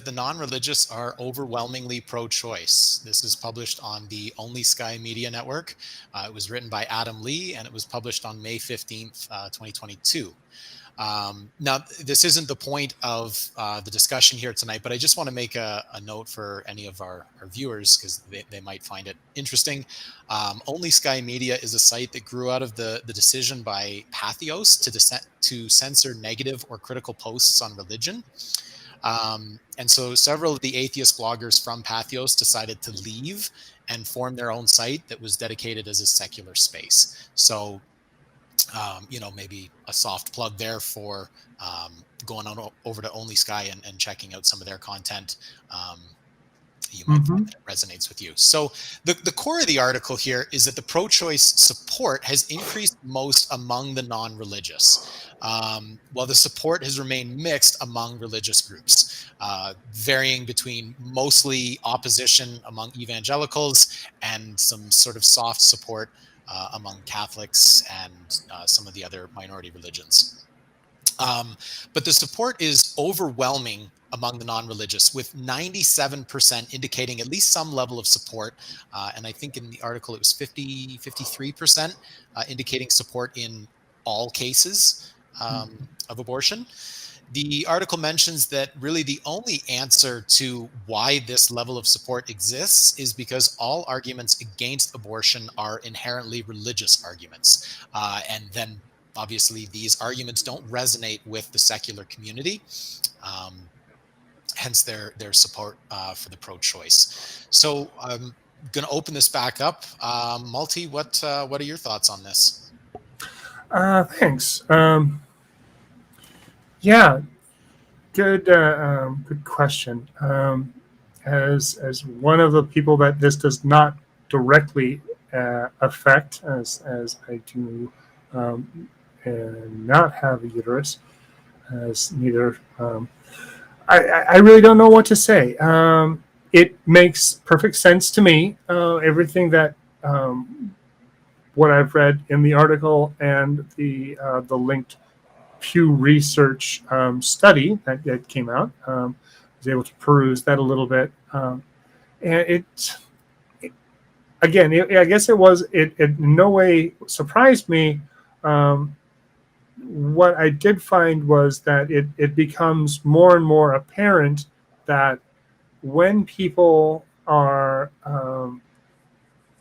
the non-religious are overwhelmingly pro-choice. This is published on the Only Sky Media Network. It was written by Adam Lee, and it was published on May 15th, 2022. Now, this isn't the point of the discussion here tonight, but I just want to make a note for any of our viewers, because they might find it interesting. Only Sky Media is a site that grew out of the decision by Patheos to censor negative or critical posts on religion. And so several of the atheist bloggers from Patheos decided to leave and form their own site that was dedicated as a secular space. So maybe a soft plug there for going on over to Only Sky and checking out some of their content. You might find that it resonates with you. So the core of the article here is that the pro-choice support has increased most among the non-religious, while the support has remained mixed among religious groups, varying between mostly opposition among evangelicals and some sort of soft support among Catholics and some of the other minority religions. But the support is overwhelming among the non-religious, with 97% indicating at least some level of support. And I think in the article it was 53% indicating support in all cases of abortion. The article mentions that really the only answer to why this level of support exists is because all arguments against abortion are inherently religious arguments. And then obviously these arguments don't resonate with the secular community. Hence their support for the pro-choice. So I'm going to open this back up. Malty, what are your thoughts on this? Thanks. Yeah, good question. As one of the people that this does not directly affect, as I do not have a uterus, as neither. I really don't know what to say. It makes perfect sense to me. Everything that what I've read in the article and the linked Pew Research study that came out, was able to peruse that a little bit, and I guess it in no way surprised me. What I did find was that it becomes more and more apparent that when people are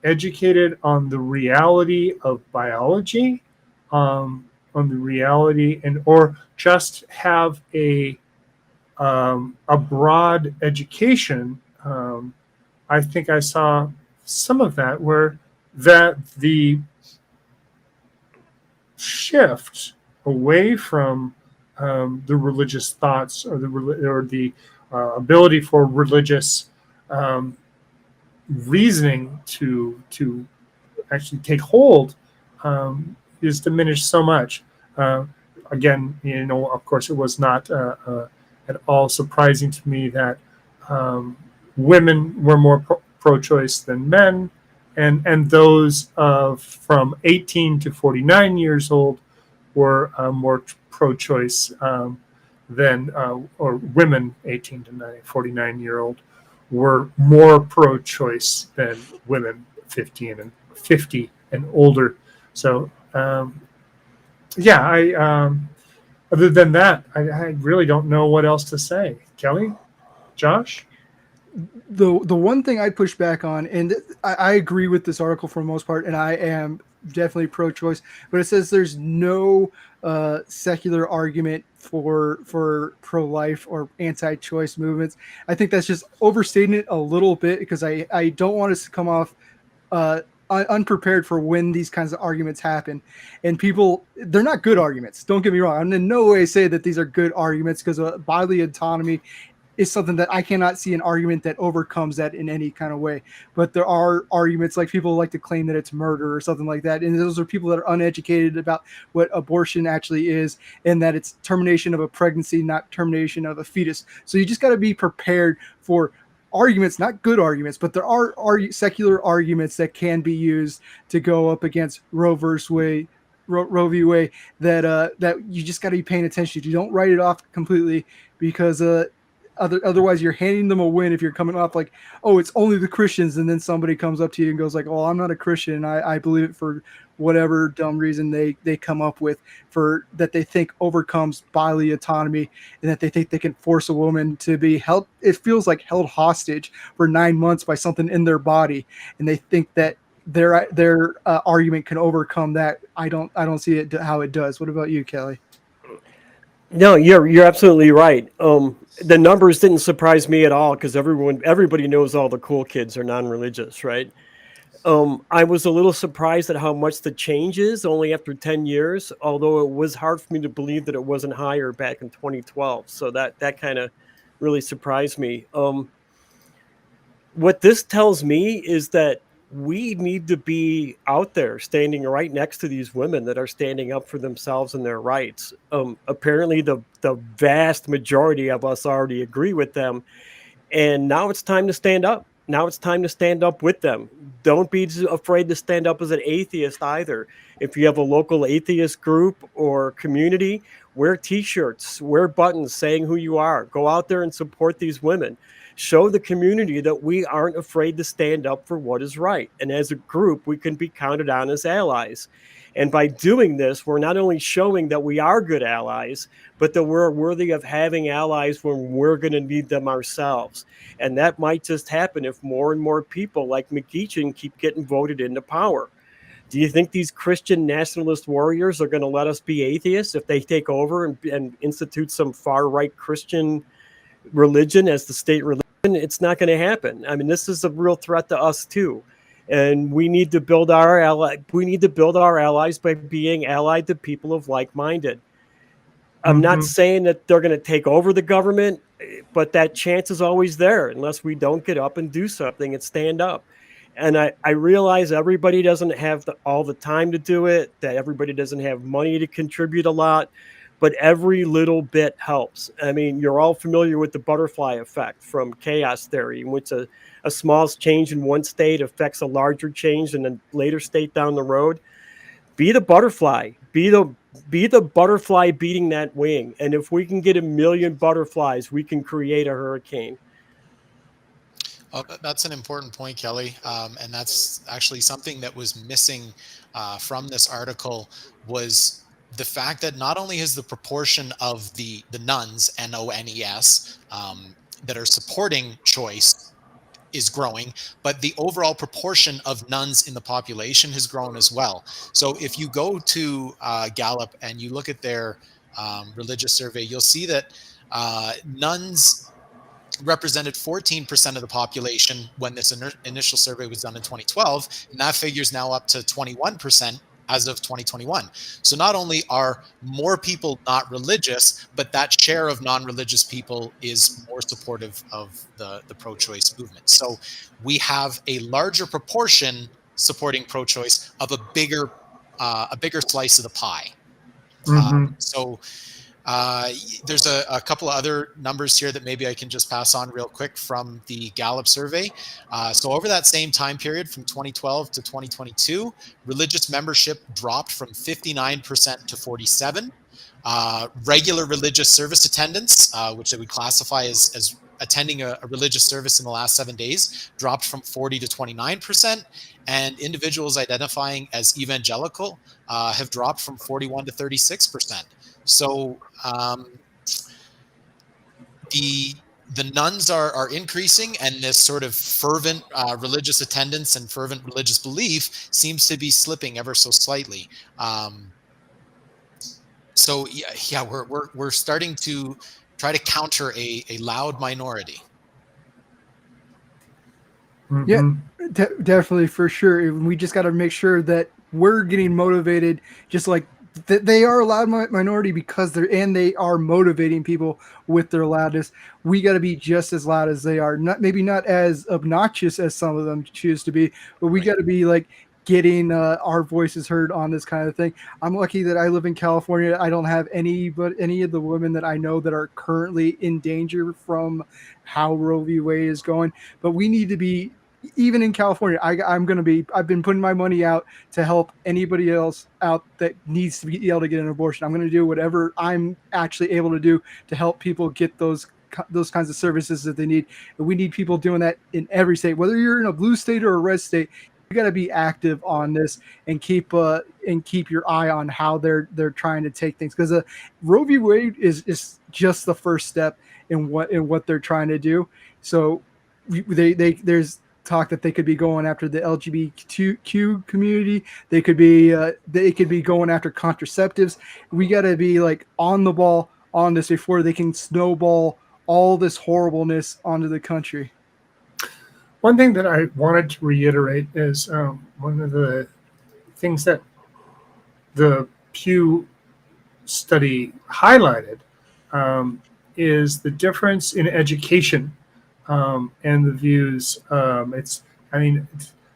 educated on the reality of biology, on the reality, or just have a broad education, I think I saw some of that where the shift away from the religious thoughts or the ability for religious reasoning to actually take hold is diminished so much. Again, of course, it was not at all surprising to me that women were more pro-choice than men, and those from 18 to 49 years old were more pro-choice than, or women 18 to 49-year-old were more pro-choice than women 50 and older. So, other than that, I really don't know what else to say. Kelly? Josh? The one thing I'd push back on, and I agree with this article for the most part, and I am definitely pro-choice, but it says there's no secular argument for pro-life or anti-choice movements. I think that's just overstating it a little bit, because I don't want us to come off unprepared for when these kinds of arguments happen. And people, they're not good arguments. Don't get me wrong. I'm in no way say that these are good arguments, because bodily autonomy is something that I cannot see an argument that overcomes that in any kind of way. But there are arguments, like people like to claim that it's murder or something like that. And those are people that are uneducated about what abortion actually is, and that it's termination of a pregnancy, not termination of a fetus. So you just got to be prepared for arguments, not good arguments, but there are secular arguments that can be used to go up against Roe v. Wade, that you just got to be paying attention to. You don't write it off completely, because Otherwise, you're handing them a win if you're coming off like, oh, it's only the Christians, and then somebody comes up to you and goes like, oh, I'm not a Christian. I believe it for whatever dumb reason they come up with for that they think overcomes bodily autonomy, and that they think they can force a woman to be held. It feels like held hostage for 9 months by something in their body, and they think that their argument can overcome that. I don't see it how it does. What about you, Kelly? No, you're absolutely right. The numbers didn't surprise me at all because everybody knows all the cool kids are non-religious, right? I was a little surprised at how much the change is only after 10 years, although it was hard for me to believe that it wasn't higher back in 2012. So that kind of really surprised me. What this tells me is that we need to be out there standing right next to these women that are standing up for themselves and their rights. Apparently the vast majority of us already agree with them. And now it's time to stand up. Now it's time to stand up with them. Don't be afraid to stand up as an atheist either. If you have a local atheist group or community, wear t-shirts, wear buttons saying who you are. Go out there and support these women. Show the community that we aren't afraid to stand up for what is right. And as a group, we can be counted on as allies. And by doing this, we're not only showing that we are good allies, but that we're worthy of having allies when we're going to need them ourselves. And that might just happen if more and more people like McGeechan keep getting voted into power. Do you think these Christian nationalist warriors are going to let us be atheists if they take over and institute some far-right Christian religion as the state religion? It's not going to happen. I mean, this is a real threat to us too. And we need to build our allies by being allied to people of like-minded. I'm not saying that they're going to take over the government, but that chance is always there unless we don't get up and do something and stand up. And I realize everybody doesn't have all the time to do it, that everybody doesn't have money to contribute a lot, but every little bit helps. I mean, you're all familiar with the butterfly effect from chaos theory, in which a small change in one state affects a larger change in a later state down the road. Be the butterfly. Be the butterfly beating that wing. And if we can get 1 million butterflies, we can create a hurricane. Oh, that's an important point, Kelly. And that's actually something that was missing from this article was the fact that not only is the proportion of the nuns, NONES, that are supporting choice is growing, but the overall proportion of nuns in the population has grown as well. So if you go to Gallup and you look at their religious survey, you'll see that nuns represented 14% of the population when this initial survey was done in 2012, and that figure is now up to 21% as of 2021. So not only are more people not religious, but that share of non-religious people is more supportive of the pro-choice movement. So we have a larger proportion supporting pro-choice of a bigger slice of the pie. There's a couple of other numbers here that maybe I can just pass on real quick from the Gallup survey. So over that same time period from 2012 to 2022, religious membership dropped from 59% to 47%. Regular religious service attendance, which they would classify as attending a religious service in the last 7 days, dropped from 40 to 29%. And individuals identifying as evangelical have dropped from 41 to 36%. So the nuns are increasing, and this sort of fervent religious attendance and fervent religious belief seems to be slipping ever so slightly. So we're starting to try to counter a loud minority. Yeah, definitely, for sure. We just got to make sure that we're getting motivated, just like they are a loud minority because they are motivating people with their loudness. We got to be just as loud as they are. Maybe not as obnoxious as some of them choose to be, but we got to be like getting our voices heard on this kind of thing. I'm lucky that I live in California. I don't have any of the women that I know that are currently in danger from how Roe v. Wade is going. But we need to be, even in California, I've been putting my money out to help anybody else out that needs to be able to get an abortion. I'm going to do whatever I'm actually able to do to help people get those those kinds of services that they need. And we need people doing that in every state, whether you're in a blue state or a red state. You got to be active on this and keep your eye on how they're trying to take things, because Roe v. Wade is just the first step in what they're trying to do. So there's talk that they could be going after the LGBTQ community. They could be going after contraceptives. We got to be like on the ball on this before they can snowball all this horribleness onto the country. One thing that I wanted to reiterate is one of the things that the Pew study highlighted is the difference in education and the views.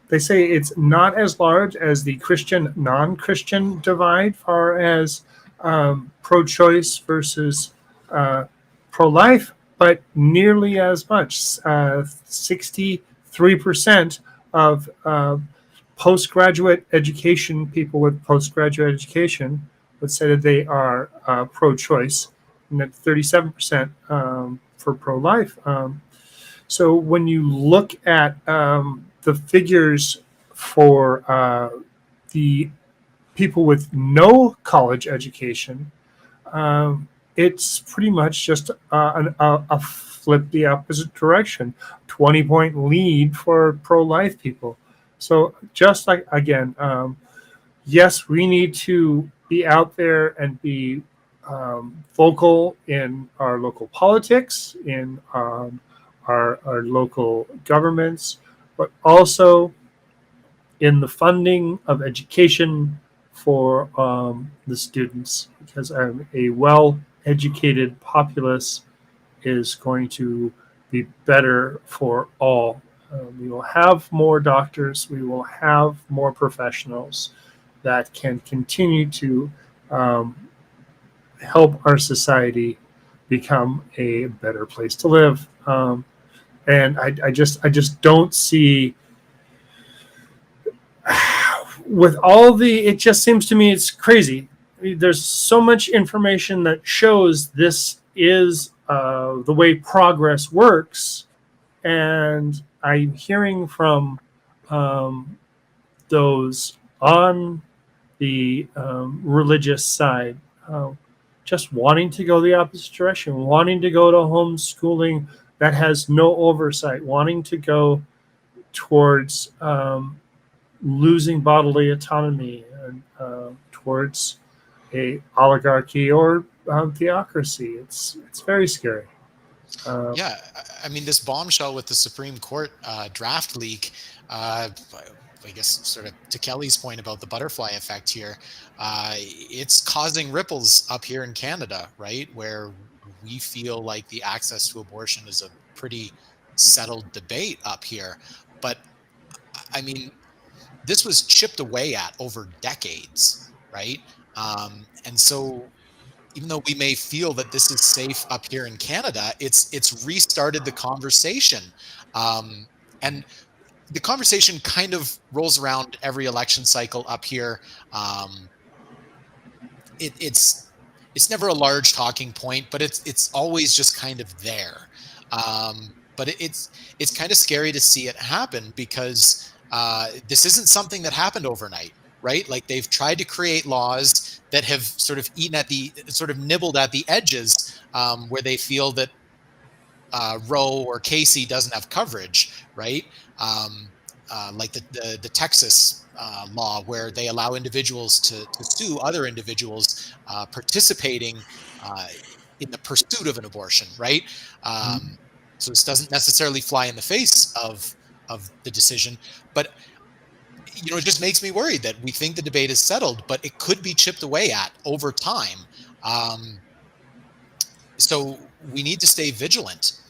They say it's not as large as the Christian non-Christian divide, far as pro-choice versus pro-life, but nearly as much. 63% of postgraduate education, people with postgraduate education, would say that they are pro-choice, and that 37% for pro-life. So when you look at the figures for the people with no college education, it's pretty much just a flip the opposite direction. 20-point lead for pro-life people. So just like, again, yes, we need to be out there and be vocal in our local politics, in our local governments, but also in the funding of education for the students, because a well-educated populace is going to be better for all. We will have more doctors, we will have more professionals that can continue to help our society become a better place to live. And I just don't see, with all it just seems to me it's crazy. There's so much information that shows this is the way progress works, and I'm hearing from those on the religious side just wanting to go the opposite direction, wanting to go to homeschooling that has no oversight, wanting to go towards losing bodily autonomy and towards a oligarchy or theocracy. It's very scary. Yeah, I mean, this bombshell with the Supreme Court draft leak, I guess sort of to Kelly's point about the butterfly effect here, it's causing ripples up here in Canada, right? Where we feel like the access to abortion is a pretty settled debate up here. But I mean, this was chipped away at over decades, right? And so even though we may feel that this is safe up here in Canada, it's restarted the conversation. And the conversation kind of rolls around every election cycle up here. It's never a large talking point, but it's always just kind of there. But it's kind of scary to see it happen, because this isn't something that happened overnight, right? Like, they've tried to create laws that have sort of nibbled at the edges, where they feel that Roe or Casey doesn't have coverage, right? Like the Texas law, where they allow individuals to sue other individuals participating in the pursuit of an abortion, right? So this doesn't necessarily fly in the face of the decision, but it just makes me worried that we think the debate is settled, but it could be chipped away at over time. So we need to stay vigilant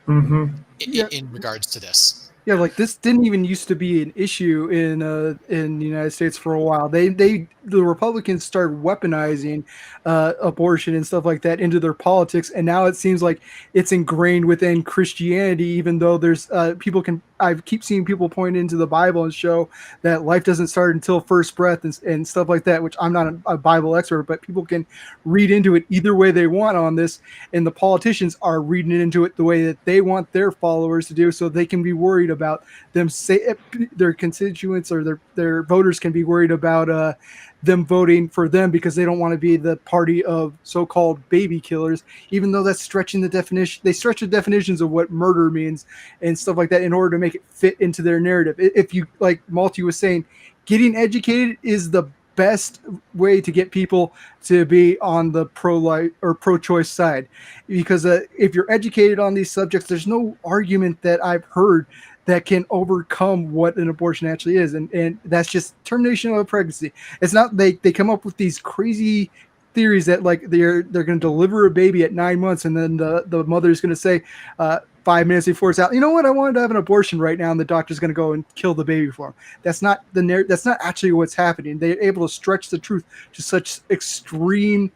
in regards to this. Yeah, like this didn't even used to be an issue in the United States for a while. The Republicans started weaponizing abortion and stuff like that into their politics, and now it seems like it's ingrained within Christianity. Even though there's people can I keep seeing people point into the Bible and show that life doesn't start until first breath and stuff like that, which I'm not a Bible expert, but people can read into it either way they want on this. And the politicians are reading into it the way that they want their followers to do, so they can be worried about them, say their constituents or their voters can be worried about them voting for them because they don't want to be the party of so-called baby killers, even though that's stretching the definition. They stretch the definitions of what murder means and stuff like that in order to make it fit into their narrative. If you, like Malty was saying, getting educated is the best way to get people to be on the pro-life or pro-choice side, because if you're educated on these subjects, there's no argument that I've heard that can overcome what an abortion actually is, and that's just termination of a pregnancy. It's not they come up with these crazy theories that like they're going to deliver a baby at 9 months, and then the mother's going to say 5 minutes before it's out, you know what, I wanted to have an abortion right now, and the doctor's going to go and kill the baby for him. That's not that's not actually what's happening. They're able to stretch the truth to such extreme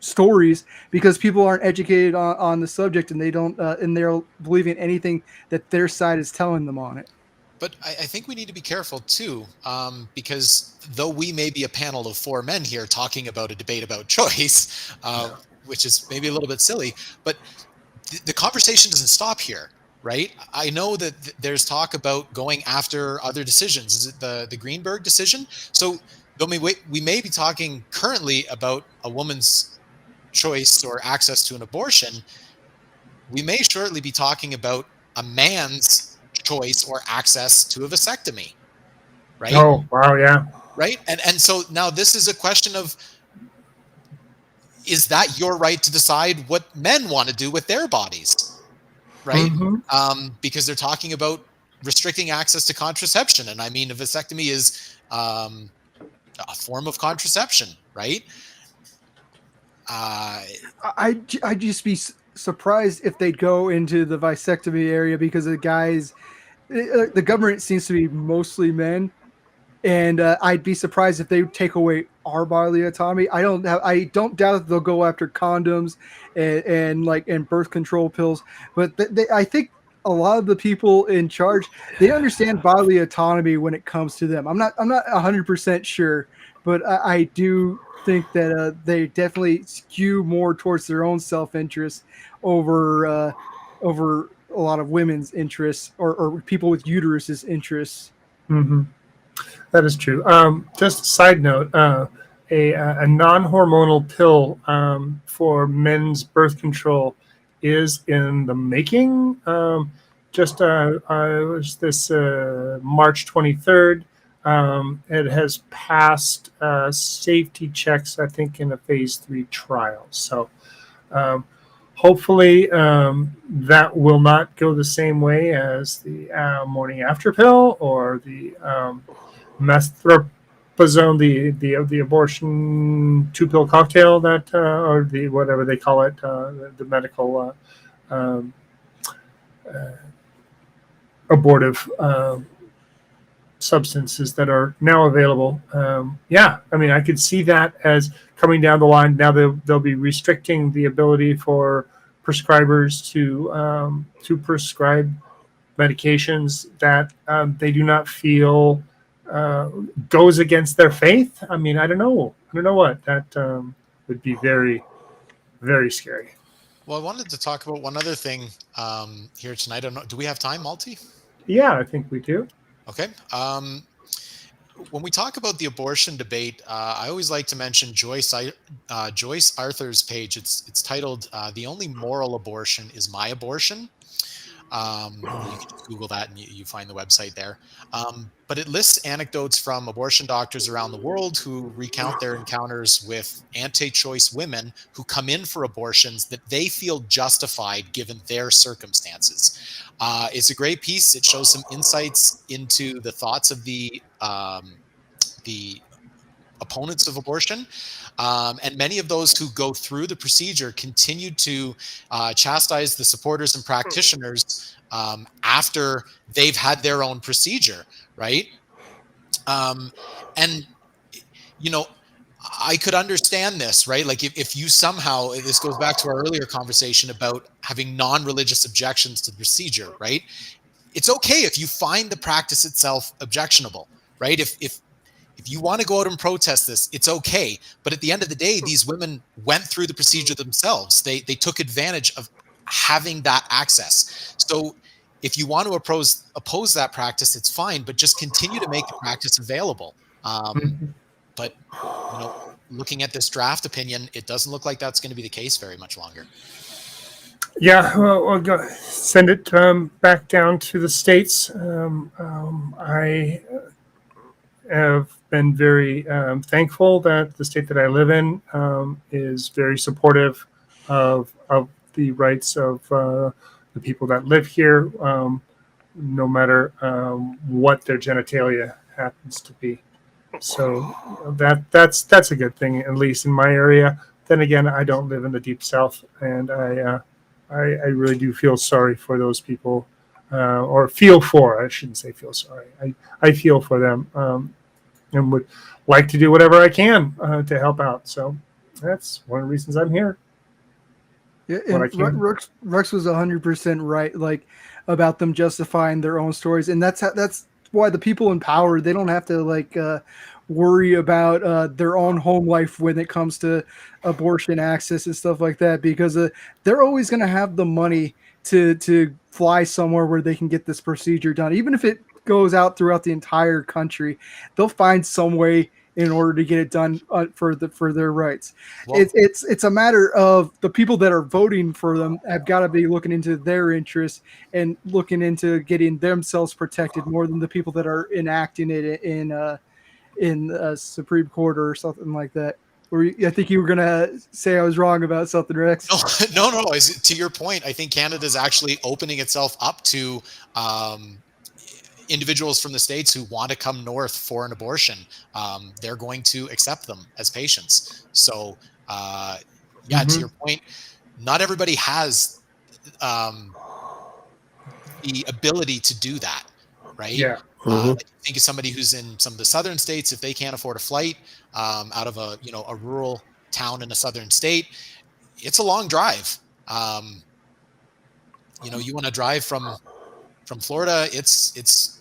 stories because people aren't educated on the subject, and they don't and they're believing anything that their side is telling them on it. But I think we need to be careful too, because though we may be a panel of 4 men here talking about a debate about choice, which is maybe a little bit silly, but the conversation doesn't stop here, right? I know that there's talk about going after other decisions. Is it the Greenberg decision? So though we may be talking currently about a woman's choice or access to an abortion, we may shortly be talking about a man's choice or access to a vasectomy, right? Oh, wow, yeah. Right. And so now this is a question of, is that your right to decide what men want to do with their bodies? Right. Mm-hmm. Because they're talking about restricting access to contraception. And I mean, a vasectomy is a form of contraception, right? I'd just be surprised if they'd go into the vasectomy area, because the government seems to be mostly men, and I'd be surprised if they take away our bodily autonomy. I don't doubt that they'll go after condoms and birth control pills, but I think a lot of the people in charge, they understand bodily autonomy when it comes to them. I'm not 100% sure, but I do think that they definitely skew more towards their own self-interest over a lot of women's interests or people with uteruses interests. Mm-hmm. That is true. Just a side note, a non-hormonal pill for men's birth control is in the making. Was this March 23rd. It has passed safety checks, I think, in a phase 3 trial. So hopefully that will not go the same way as the morning after pill or the methylprednisolone, the abortion 2-pill cocktail that or the whatever they call it, the medical abortive substances that are now available. I mean, I could see that as coming down the line. Now they'll be restricting the ability for prescribers to prescribe medications that they do not feel goes against their faith. I mean, I don't know what that would be. Very, very scary. Well, I wanted to talk about one other thing here tonight. I don't know. Do we have time, Malty? Yeah, I think we do. Okay. When we talk about the abortion debate, I always like to mention Joyce Arthur's page. It's titled "The Only Moral Abortion Is My Abortion." You can just Google that and you find the website there. But it lists anecdotes from abortion doctors around the world who recount their encounters with anti-choice women who come in for abortions that they feel justified given their circumstances. It's a great piece. It shows some insights into the thoughts of the opponents of abortion. And many of those who go through the procedure continue to chastise the supporters and practitioners after they've had their own procedure, right? And, you know, I could understand this, right? Like if you somehow, this goes back to our earlier conversation about having non-religious objections to the procedure, right? It's okay if you find the practice itself objectionable, right? If you want to go out and protest this, it's okay. But at the end of the day, these women went through the procedure themselves. They took advantage of having that access. So if you want to oppose that practice, it's fine, but just continue to make the practice available. But looking at this draft opinion, it doesn't look like that's going to be the case very much longer. Yeah, well, we'll go send it back down to the states. I have been very thankful that the state that I live in is very supportive of the rights of the people that live here, no matter what their genitalia happens to be. So that's a good thing, at least in my area. Then again, I don't live in the deep south, and I really do feel sorry for those people, or I shouldn't say feel sorry. I feel for them, and would like to do whatever I can to help out. So that's one of the reasons I'm here. Yeah, and Rex was 100% right, like about them justifying their own stories, and that's why the people in power, they don't have to worry about their own home life when it comes to abortion access and stuff like that, because they're always going to have the money to fly somewhere where they can get this procedure done. Even if it goes out throughout the entire country, they'll find some way in order to get it done for their rights. Well, it's a matter of the people that are voting for them have got to be looking into their interests and looking into getting themselves protected more than the people that are enacting it in a Supreme Court or something like that. I think you were going to say I was wrong about something, Rex. No. To your point, I think Canada's actually opening itself up to individuals from the States who want to come north for an abortion. They're going to accept them as patients. So, to your point, not everybody has the ability to do that, right? Yeah. Like think of somebody who's in some of the southern states. If they can't afford a flight out of a rural town in a southern state, it's a long drive. You want to drive from Florida, it's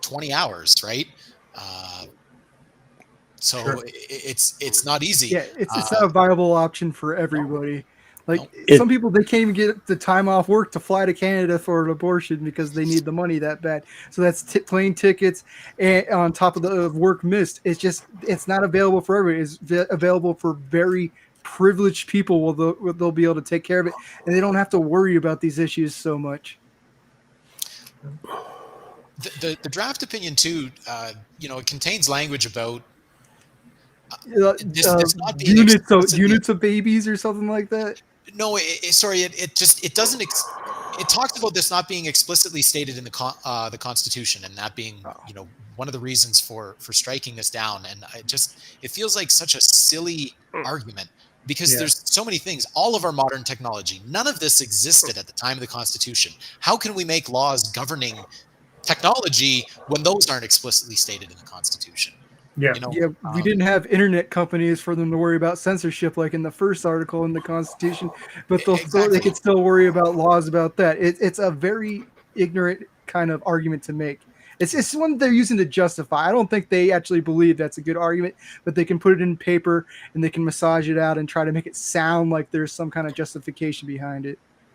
20 hours, right? So sure. It's not easy. Yeah, it's not a viable option for everybody. Some people, they can't even get the time off work to fly to Canada for an abortion because they need the money that bad. So that's plane tickets and on top of the work missed. It's not available for everybody. It's available for very privileged people. They'll be able to take care of it, and they don't have to worry about these issues so much. The draft opinion too, it contains language about units of babies or something like that. No, it doesn't. It talks about this not being explicitly stated in the Constitution, and that being one of the reasons for striking this down. And it feels like such a silly argument because there's so many things. All of our modern technology, none of this existed at the time of the Constitution. How can we make laws governing technology when those aren't explicitly stated in the Constitution? Yeah. We didn't have internet companies for them to worry about censorship like in the first article in the Constitution, but they could still worry about laws about that. It's a very ignorant kind of argument to make. It's one they're using to justify. I don't think they actually believe that's a good argument, but they can put it in paper and they can massage it out and try to make it sound like there's some kind of justification behind it.